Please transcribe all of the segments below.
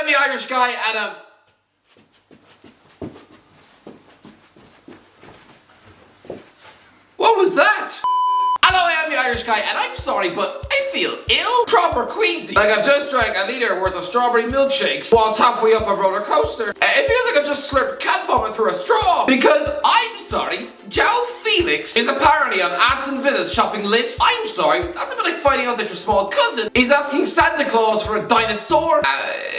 the Irish guy and What was that? Hello, I am the Irish guy, and I'm sorry, but I feel ill, proper queasy. Like I've just drank a litre worth of strawberry milkshakes whilst halfway up a roller coaster. It feels like I've just slurped cat vomit through a straw. Because I'm sorry, Joao Felix is apparently on Aston Villa's shopping list. I'm sorry, that's a bit like finding out that your small cousin is asking Santa Claus for a dinosaur.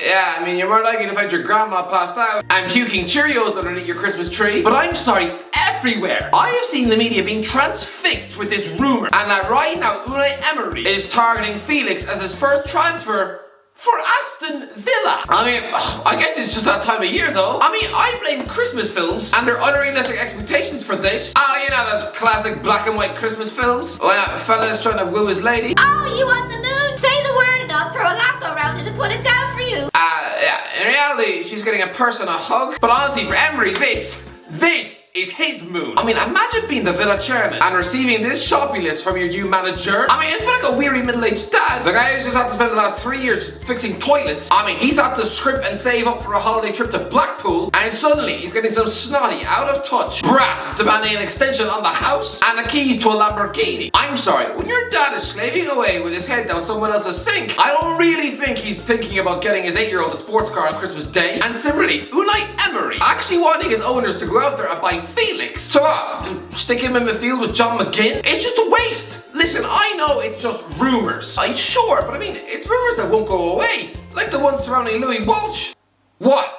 Yeah, I mean, you're more likely to find your grandma passed out and puking Cheerios underneath your Christmas tree. But I'm sorry, everywhere I have seen the media being transfixed with this rumour, and that right now Unai Emery is targeting Felix as his first transfer for Aston Villa. I mean, I guess it's just that time of year though. I mean, I blame Christmas films and their unrealistic expectations for this. Oh, you know those classic black and white Christmas films when a fella's trying to woo his lady. Oh, you want the moon? Say the word and I'll throw a lasso around it and put it down for you. Yeah, in reality, she's getting a person a hug. But honestly, for Emery, this is his moon. I mean, imagine being the Villa chairman and receiving this shopping list from your new manager. I mean, it's been like a weary middle-aged dad. The guy who's just had to spend the last 3 years fixing toilets. I mean, he's had to script and save up for a holiday trip to Blackpool, and suddenly he's getting some snotty, out-of-touch brat demanding an extension on the house and the keys to a Lamborghini. I'm sorry, when your dad is slaving away with his head down someone else's sink, I don't really think he's thinking about getting his 8-year-old a sports car on Christmas Day. And similarly, Unai Emery actually wanting his owners to go out there and buy Felix. So stick him in midfield with John McGinn? It's just a waste. Listen, I know it's just rumours. Sure, but I mean, it's rumours that won't go away. Like the one surrounding Louis Walsh. What?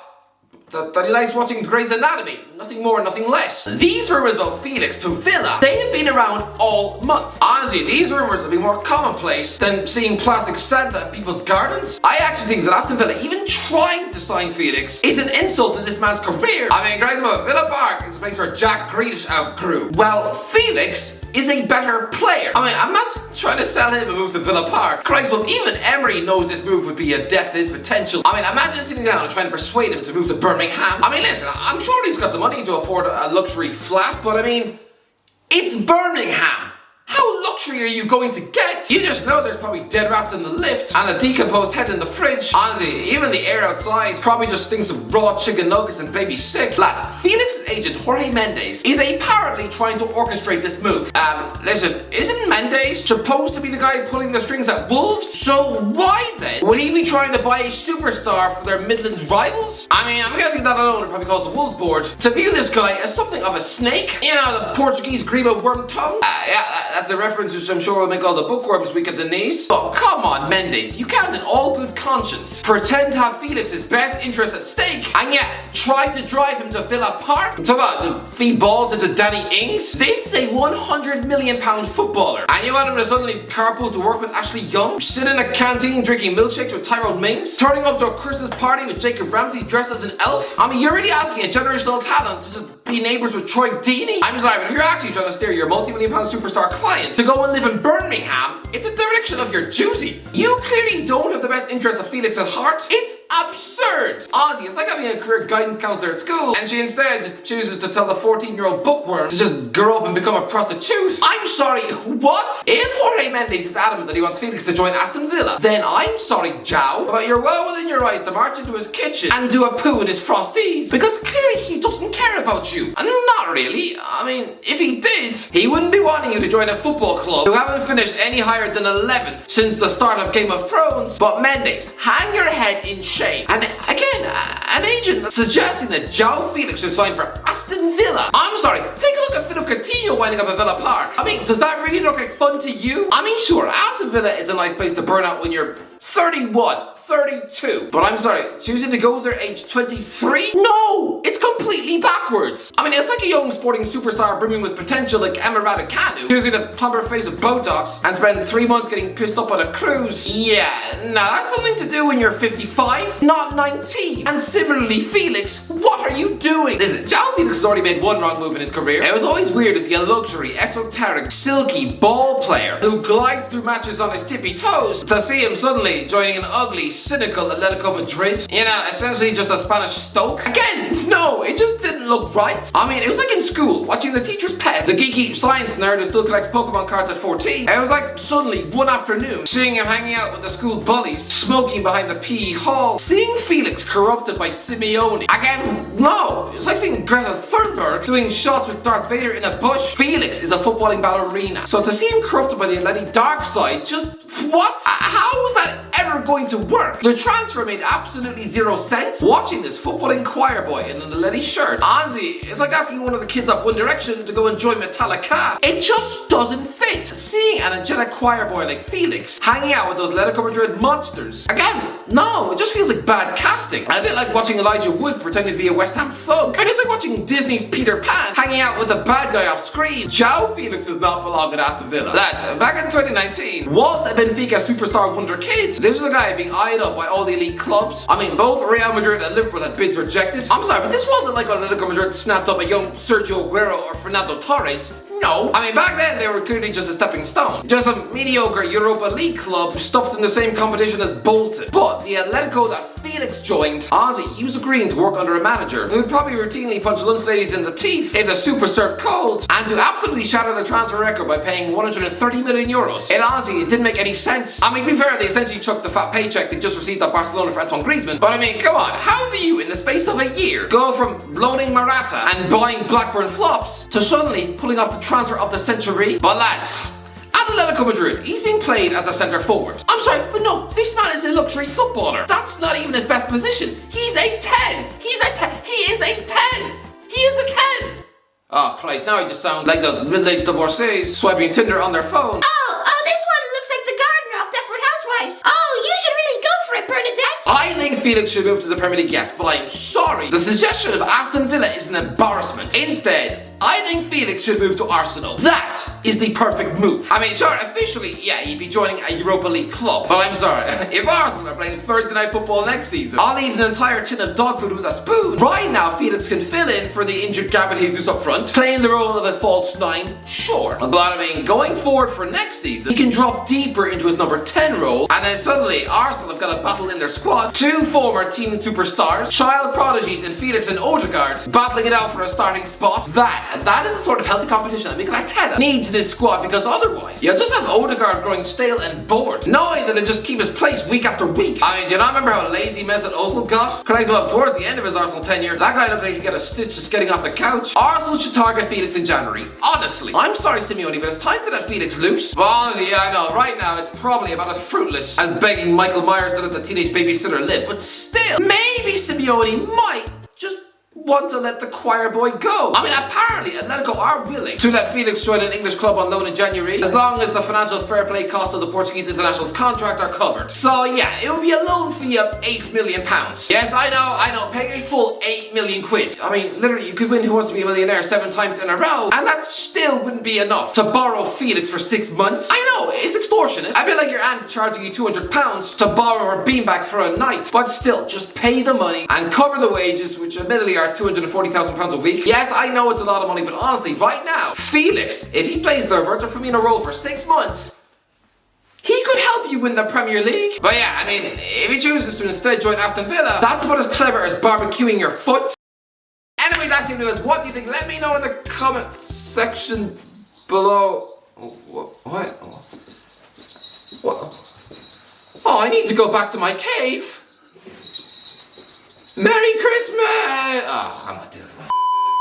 That he likes watching Grey's Anatomy. Nothing more, nothing less. These rumours about Felix to Villa, they have been around all month. Honestly, these rumours have been more commonplace than seeing plastic Santa in people's gardens. I actually think that Aston Villa even trying to sign Felix is an insult to this man's career. I mean, guys, Villa Park is a place where Jack Grealish outgrew. Well, Felix is a better player. I mean, imagine trying to sell him a move to Villa Park. Christ, well, even Emery knows this move would be a death to his potential. I mean, imagine sitting down and trying to persuade him to move to Birmingham. I mean, listen, I'm sure he's got the money to afford a luxury flat, but I mean, it's Birmingham. How luxury are you going to get? You just know there's probably dead rats in the lift and a decomposed head in the fridge. Honestly, even the air outside probably just stinks of raw chicken nuggets and baby sick. Lad, Felix's agent Jorge Mendes is apparently trying to orchestrate this move. Listen, isn't Mendes supposed to be the guy pulling the strings at Wolves? So why then would he be trying to buy a superstar for their Midlands rivals? I mean, I'm guessing that alone would probably cause the Wolves board to view this guy as something of a snake. You know, the Portuguese grima worm tongue? That's a reference which I'm sure will make all the bookworms weak at the knees. But come on, Mendes, you can't in all good conscience pretend to have Felix's best interests at stake and yet try to drive him to Villa Park? Talk about feed balls into Danny Ings? This is a £100 million footballer, and you want him to suddenly carpool to work with Ashley Young, sit in a canteen drinking milkshakes with Tyrone Mings, turning up to a Christmas party with Jacob Ramsey dressed as an elf? I mean, you're really asking a generational talent to just be neighbours with Troy Deeney? I'm sorry, but if you're actually trying to steer your multi-million-pound superstar client to go and live in Birmingham, it's a direction of your duty. You clearly don't have the best interests of Felix at heart. It's absurd. Honestly, it's like having a career guidance counsellor at school and she instead chooses to tell the 14-year-old bookworm to just grow up and become a prostitute. I'm sorry, what? If Jorge Mendes is adamant that he wants Felix to join Aston Villa, then I'm sorry, Joao, but you're well within your rights to march into his kitchen and do a poo in his frosties, because clearly he doesn't care about you. And not really. I mean, if he did, he wouldn't be wanting you to join a football club who haven't finished any higher than 11th since the start of Game of Thrones. But Mendes, hang your head in shame. And again, an agent that's suggesting that Joao Felix should sign for Aston Villa. I'm sorry, take a look at Philip Coutinho winding up at Villa Park. I mean, does that really look like fun to you? I mean, sure, Aston Villa is a nice place to burn out when you're 31, 32. But I'm sorry, choosing to go there age 23? No! It's completely backwards. I mean, it's like a young sporting superstar brimming with potential like Emma Raducanu choosing to pump her face with Botox and spend 3 months getting pissed up on a cruise. Yeah, no, that's something to do when you're 55, not 19. And similarly, Felix, what are are you doing? Listen, Joao Felix has already made one wrong move in his career. It was always weird to see a luxury, esoteric, silky ball player who glides through matches on his tippy toes to see him suddenly joining an ugly, cynical Atletico Madrid. You know, essentially just a Spanish Stoke. Again, no, it just didn't look right. I mean, it was like in school, watching the teacher's pet, the geeky science nerd who still collects Pokemon cards at 14. It was like suddenly one afternoon, seeing him hanging out with the school bullies, smoking behind the PE hall, seeing Felix corrupted by Simeone. Again, no, it's like seeing Greta Thunberg doing shots with Darth Vader in a bush. Felix is a footballing ballerina, so to see him corrupted by the Atleti dark side, just what? How was that ever going to work? The transfer made absolutely zero sense. Watching this footballing choir boy in an Atleti shirt, honestly, it's like asking one of the kids off One Direction to go and join Metallica. It just doesn't fit. Seeing an angelic choir boy like Felix hanging out with those Atletico Madrid monsters, again, no, it just feels like bad casting. A bit like watching Elijah Wood pretending to be a West Ham thug. And it's like watching Disney's Peter Pan hanging out with the bad guy off screen. Joao Felix does not belong at Aston Villa. Lad, back in 2019, was a Benfica superstar wonder kid. This was a guy being eyed up by all the elite clubs. I mean, both Real Madrid and Liverpool had bids rejected. I'm sorry, but this wasn't like when Atletico Madrid snapped up a young Sergio Aguero or Fernando Torres. No. I mean, back then they were clearly just a stepping stone. Just a mediocre Europa League club stuffed in the same competition as Bolton. But the Atletico that Felix joined, honestly, he was agreeing to work under a manager who'd probably routinely punch lunch ladies in the teeth if the super served cold, and to absolutely shatter the transfer record by paying 130 million euros. It honestly, it didn't make any sense. I mean, to be fair, they essentially chucked the fat paycheck they just received at Barcelona for Antoine Griezmann. But I mean, come on, how do you, in the space of a year, go from loaning Morata and buying Blackburn flops to suddenly pulling off the transfer of the century? But lads, at Atletico Madrid, he's being played as a centre forward. I'm sorry, but no, this man is a luxury footballer. That's not even his best position. He's a 10. He's a 10. He is a 10. He is a 10. Oh Christ, now I just sound like those middle-aged divorcees swiping Tinder on their phone. Oh, this one looks like the gardener of Desperate Housewives. Oh, you should really go for it, Bernadette. I think Felix should move to the Premier League, yes, but I'm sorry. The suggestion of Aston Villa is an embarrassment. Instead, I think Felix should move to Arsenal. That is the perfect move. I mean, sure, officially, yeah, he'd be joining a Europa League club. But I'm sorry, if Arsenal are playing Thursday night football next season, I'll eat an entire tin of dog food with a spoon. Right now, Felix can fill in for the injured Gabriel Jesus up front, playing the role of a false 9, sure. But I mean, going forward for next season, he can drop deeper into his number 10 role, and then suddenly, Arsenal have got a battle in their squad. Two former team superstars, child prodigies in Felix and Odegaard, battling it out for a starting spot. That is the sort of healthy competition that Mikel Arteta needs in his squad, because otherwise, you'll just have Odegaard growing stale and bored, knowing that he'll just keep his place week after week. I mean, do you not remember how lazy Mesut Ozil got? Crazy, well, towards the end of his Arsenal tenure, that guy looked like he'd get a stitch just getting off the couch. Arsenal should target Felix in January. Honestly, I'm sorry, Simeone, but it's time to let Felix loose. But honestly, yeah, I know, right now, it's probably about as fruitless as begging Michael Myers to let the teenage babysitter live, but still, maybe Simeone might just want to let the choir boy go. I mean, apparently Atletico are willing to let Felix join an English club on loan in January, as long as the financial fair play costs of the Portuguese international's contract are covered. So yeah, it would be a loan fee of £8 million. Yes, I know, pay a full 8 million quid. I mean, literally, you could win Who Wants to Be a Millionaire 7 times in a row, and that still wouldn't be enough to borrow Felix for 6 months. I know, it's extortionate. I feel like your aunt charging you £200 to borrow her beanbag for a night, but still, just pay the money and cover the wages, which admittedly are £240,000 a week. Yes, I know it's a lot of money, but honestly, right now, Felix, if he plays the Roberto Firmino role for 6 months, he could help you win the Premier League. But yeah, I mean, if he chooses to instead join Aston Villa, that's about as clever as barbecuing your foot. Anyway, that's the news. What do you think? Let me know in the comment section below. What? Oh, I need to go back to my cave. Merry Christmas! Oh, I'm not doing that.